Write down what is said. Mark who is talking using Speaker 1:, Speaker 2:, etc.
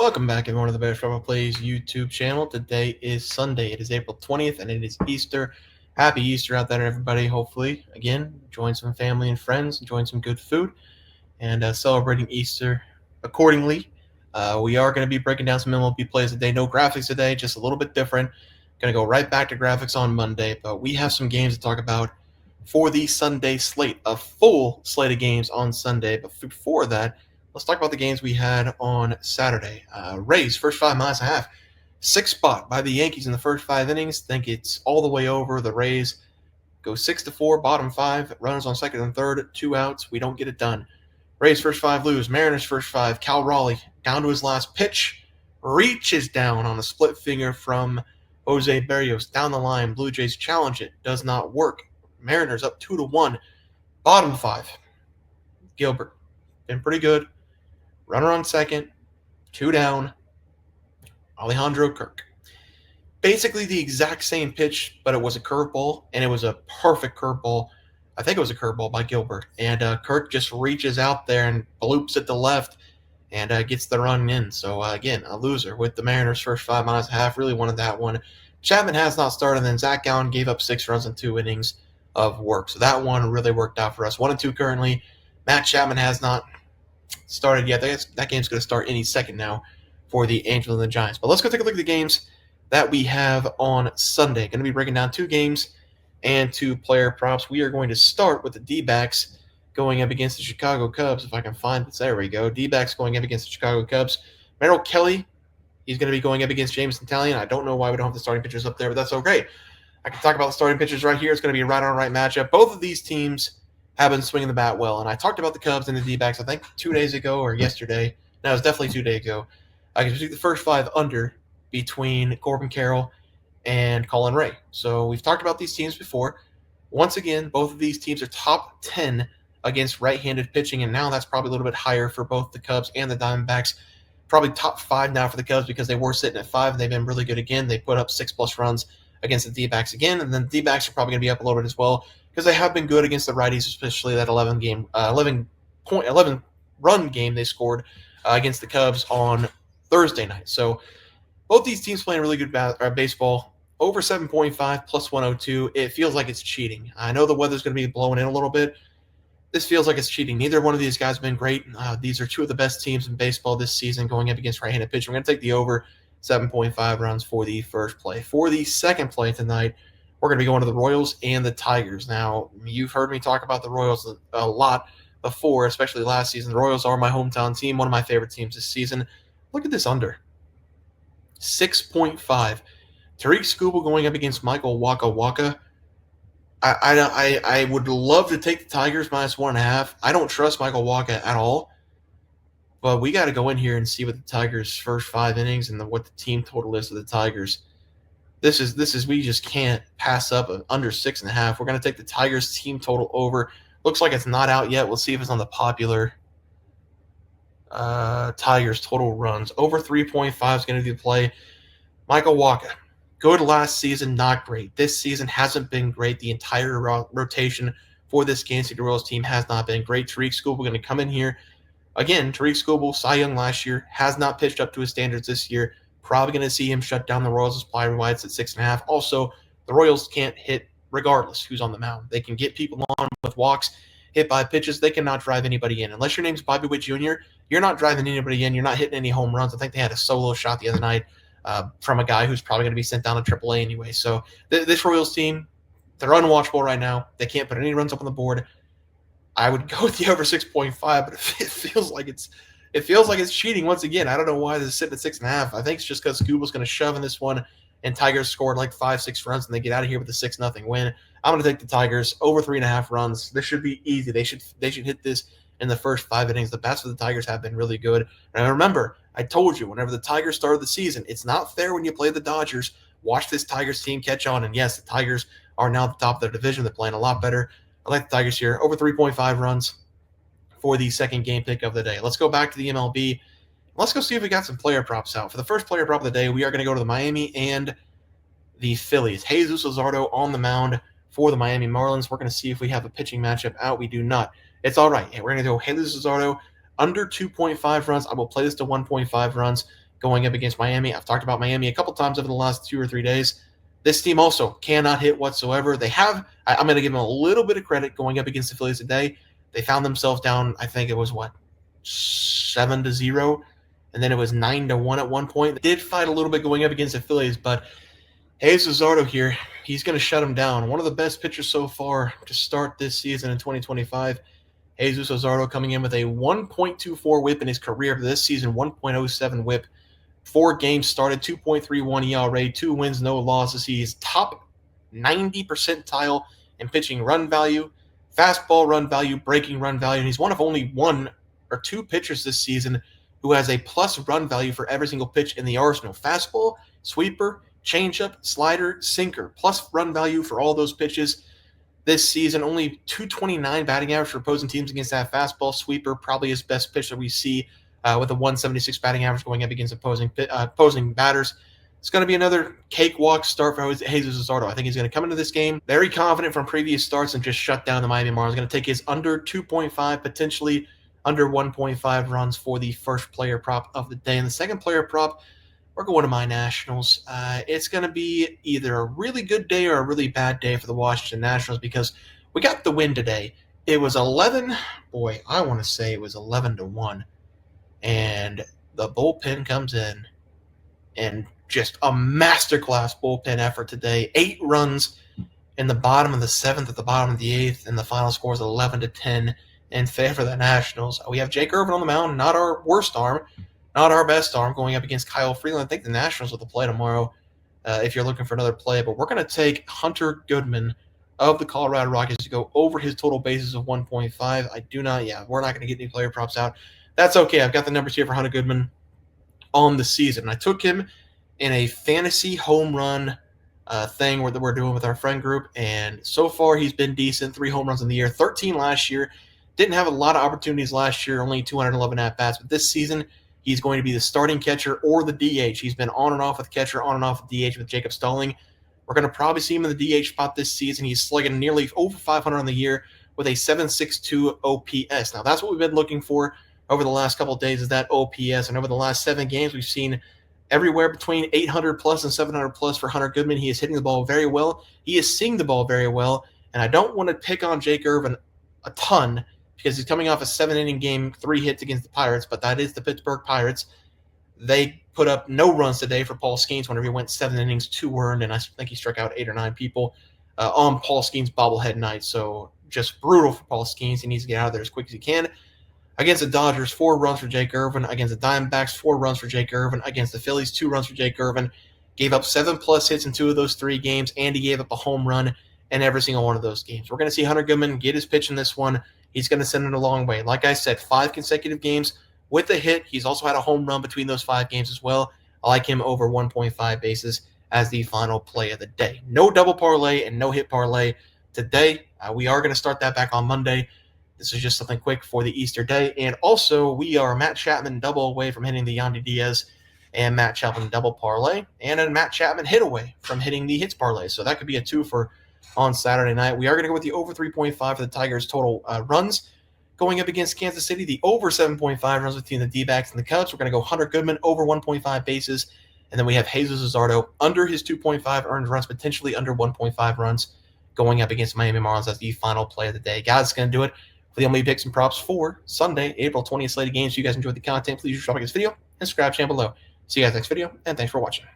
Speaker 1: Welcome back, everyone, to the Bears Football Plays YouTube channel. Today is Sunday. It is April 20th, and it is Easter. Happy Easter out there, everybody. Hopefully, again, join some family and friends, enjoying some good food, and celebrating Easter accordingly. We are going to be breaking down some MLB plays today. No graphics today, just a little bit different. Going to go right back to graphics on Monday, but we have some games to talk about for the Sunday slate, a full slate of games on Sunday. But before that, let's talk about the games we had on Saturday. Rays, first 5 minus a half. 6 spot by the Yankees in the first 5 innings. Think it's all the way over. The Rays go 6-4, bottom 5. Runners on second and third, 2 outs. We don't get it done. Rays first 5 lose. Mariners first 5. Cal Raleigh down to his last pitch. Reaches down on a split finger from Jose Berrios down the line. Blue Jays challenge it. Does not work. Mariners up 2-1. Bottom 5. Gilbert. Been pretty good. Runner on second. 2 down. Alejandro Kirk. Basically the exact same pitch, but it was a curveball, and it was a perfect curveball. I think it was a curveball by Gilbert. And Kirk just reaches out there and bloops it to left and gets the run in. So, again, a loser with the Mariners' first 5 minus a half. Really wanted that one. Chapman has not started, and then Zach Gallen gave up 6 runs in 2 innings of work. So that one really worked out for us. 1-2 currently. Matt Chapman has not started yet. That game's going to start any second now for the Angels and the Giants. But let's go take a look at the games that we have on Sunday. Going to be breaking down 2 games and 2 player props. We are going to start with the D-backs going up against the Chicago Cubs. If I can find it, there we go. D-backs going up against the Chicago Cubs. Merrill Kelly, he's going to be going up against Jameson Taillon. I don't know why we don't have the starting pitchers up there, but that's okay. I can talk about the starting pitchers right here. It's going to be a right-on-right matchup. Both of these teams have been swinging the bat well, and I talked about the Cubs and the D-backs, I think, 2 days ago or yesterday. No, it was definitely 2 days ago. I can pick the first 5 under between Corbin Carroll and Colin Ray. So we've talked about these teams before. Once again, both of these teams are top 10 against right-handed pitching, and now that's probably a little bit higher for both the Cubs and the Diamondbacks. Probably top 5 now for the Cubs because they were sitting at 5, and they've been really good again. They put up 6+ runs against the D-backs again, and then the D-backs are probably going to be up a little bit as well because they have been good against the righties, especially that 11-run game they scored against the Cubs on Thursday night. So both these teams playing really good baseball. Over 7.5 plus 102. It feels like it's cheating. I know the weather's going to be blowing in a little bit. This feels like it's cheating. Neither one of these guys have been great. These are 2 of the best teams in baseball this season going up against right-handed pitching. We're going to take the over 7.5 runs for the first play. For the second play tonight, we're going to be going to the Royals and the Tigers. Now, you've heard me talk about the Royals a lot before, especially last season. The Royals are my hometown team, one of my favorite teams this season. Look at this under. 6.5. Tariq Skubal going up against Michael Waka Waka. I would love to take the Tigers minus 1.5. I don't trust Michael Waka at all. But we got to go in here and see what the Tigers' first 5 innings and what the team total is of the Tigers. This is we just can't pass up under 6.5. We're going to take the Tigers team total over. Looks like it's not out yet. We'll see if it's on the popular Tigers total runs. Over 3.5 is going to be the play. Michael Waka, good last season, not great. This season hasn't been great. The entire rotation for this Kansas City Royals team has not been great. Tariq Skubal going to come in here. Again, Tariq Skubal, Cy Young last year, has not pitched up to his standards this year. Probably going to see him shut down the Royals' supply wide at 6.5. Also, the Royals can't hit regardless who's on the mound. They can get people on with walks, hit by pitches. They cannot drive anybody in. Unless your name's Bobby Witt Jr., you're not driving anybody in. You're not hitting any home runs. I think they had a solo shot the other night from a guy who's probably going to be sent down to AAA anyway. So this Royals team, they're unwatchable right now. They can't put any runs up on the board. I would go with the over 6.5, but it feels like it's cheating once again. I don't know why this is sitting at 6.5. I think it's just because Skubal's going to shove in this one, and Tigers scored like 5-6 runs, and they get out of here with a 6-0 win. I'm going to take the Tigers over 3.5 runs. This should be easy. They should hit this in the first 5 innings. The bats for the Tigers have been really good. And remember, I told you, whenever the Tigers started the season, it's not fair when you play the Dodgers. Watch this Tigers team catch on, and yes, the Tigers are now at the top of their division. They're playing a lot better. I like the Tigers here. Over 3.5 runs for the second game pick of the day. Let's go back to the MLB. Let's go see if we got some player props out. For the first player prop of the day, we are going to go to the Miami and the Phillies. Jesus Luzardo on the mound for the Miami Marlins. We're going to see if we have a pitching matchup out. We do not. It's all right. We're going to go Jesus Luzardo under 2.5 runs. I will play this to 1.5 runs. going up against Miami. I've talked about Miami a couple times over the last 2 or 3 days. This team also cannot hit whatsoever. I'm going to give them a little bit of credit going up against the Phillies today. They found themselves down, I think it was 7-0, and then it was 9-1 at one point. They did fight a little bit going up against the Phillies, but Jesus Luzardo here, he's going to shut him down. One of the best pitchers so far to start this season in 2025. Jesus Luzardo coming in with a 1.24 whip in his career for this season, 1.07 whip. 4 games started, 2.31 ERA, 2 wins, no losses. He is top 90 percentile in pitching run value, fastball run value, breaking run value, and he's one of only 1 or 2 pitchers this season who has a plus run value for every single pitch in the arsenal. Fastball, sweeper, changeup, slider, sinker, plus run value for all those pitches. This season, only 229 batting average for opposing teams against that fastball. Sweeper, probably his best pitch that we see with a 176 batting average going up against opposing batters. It's going to be another cakewalk start for Jesus Luzardo. I think he's going to come into this game very confident from previous starts and just shut down the Miami Marlins. He's going to take his under 2.5, potentially under 1.5 runs for the first player prop of the day. And the second player prop, we're going to my Nationals. It's going to be either a really good day or a really bad day for the Washington Nationals because we got the win today. It was 11, boy, I want to say it was 11-1. And the bullpen comes in and just a masterclass bullpen effort today. 8 runs in the bottom of the 7th, at the bottom of the 8th, and the final score is 11-10 in favor of the Nationals. We have Jake Irvin on the mound, not our worst arm, not our best arm, going up against Kyle Freeland. I think the Nationals will play tomorrow if you're looking for another play. But we're going to take Hunter Goodman of the Colorado Rockies to go over his total bases of 1.5. We're not going to get any player props out. That's okay. I've got the numbers here for Hunter Goodman on the season. I took him in a fantasy home run thing that we're doing with our friend group, and so far he's been decent. 3 home runs in the year, 13 last year. Didn't have a lot of opportunities last year, only 211 at-bats, but this season he's going to be the starting catcher or the DH. He's been on and off with catcher, on and off with DH with Jacob Stalling. We're going to probably see him in the DH spot this season. He's slugging nearly over 500 on the year with a 7.62 OPS. Now, that's what we've been looking for over the last couple of days, is that OPS. And over the last 7 games, we've seen everywhere between 800 plus and 700 plus for Hunter Goodman. He is hitting the ball very well. He is seeing the ball very well. And I don't want to pick on Jake Irvin a ton because he's coming off a 7-inning game, 3 hits against the Pirates, but that is the Pittsburgh Pirates. They put up no runs today for Paul Skeens whenever he went 7 innings, 2 earned, and I think he struck out 8 or 9 people on Paul Skeens' bobblehead night. So just brutal for Paul Skeens. He needs to get out of there as quick as he can. Against the Dodgers, 4 runs for Jake Irvin. Against the Diamondbacks, 4 runs for Jake Irvin. Against the Phillies, 2 runs for Jake Irvin. Gave up 7+ hits in 2 of those 3 games, and he gave up a home run in every single one of those games. We're going to see Hunter Goodman get his pitch in this one. He's going to send it a long way. Like I said, 5 consecutive games with a hit. He's also had a home run between those 5 games as well. I like him over 1.5 bases as the final play of the day. No double parlay and no hit parlay today. We are going to start that back on Monday. This is just something quick for the Easter day. And also, we are Matt Chapman double away from hitting the Yandy Diaz and Matt Chapman double parlay, and a Matt Chapman hit away from hitting the hits parlay. So that could be a 2 for on Saturday night. We are going to go with the over 3.5 for the Tigers' total runs. Going up against Kansas City, the over 7.5 runs between the D-backs and the Cubs. We're going to go Hunter Goodman over 1.5 bases. And then we have Jesus Luzardo under his 2.5 earned runs, potentially under 1.5 runs, going up against Miami Marlins as the final play of the day. Guys, it's going to do it for the MLB picks and props for Sunday, April 20th slated games. If you guys enjoyed the content, please drop a like this video and subscribe channel below. See you guys next video, and thanks for watching.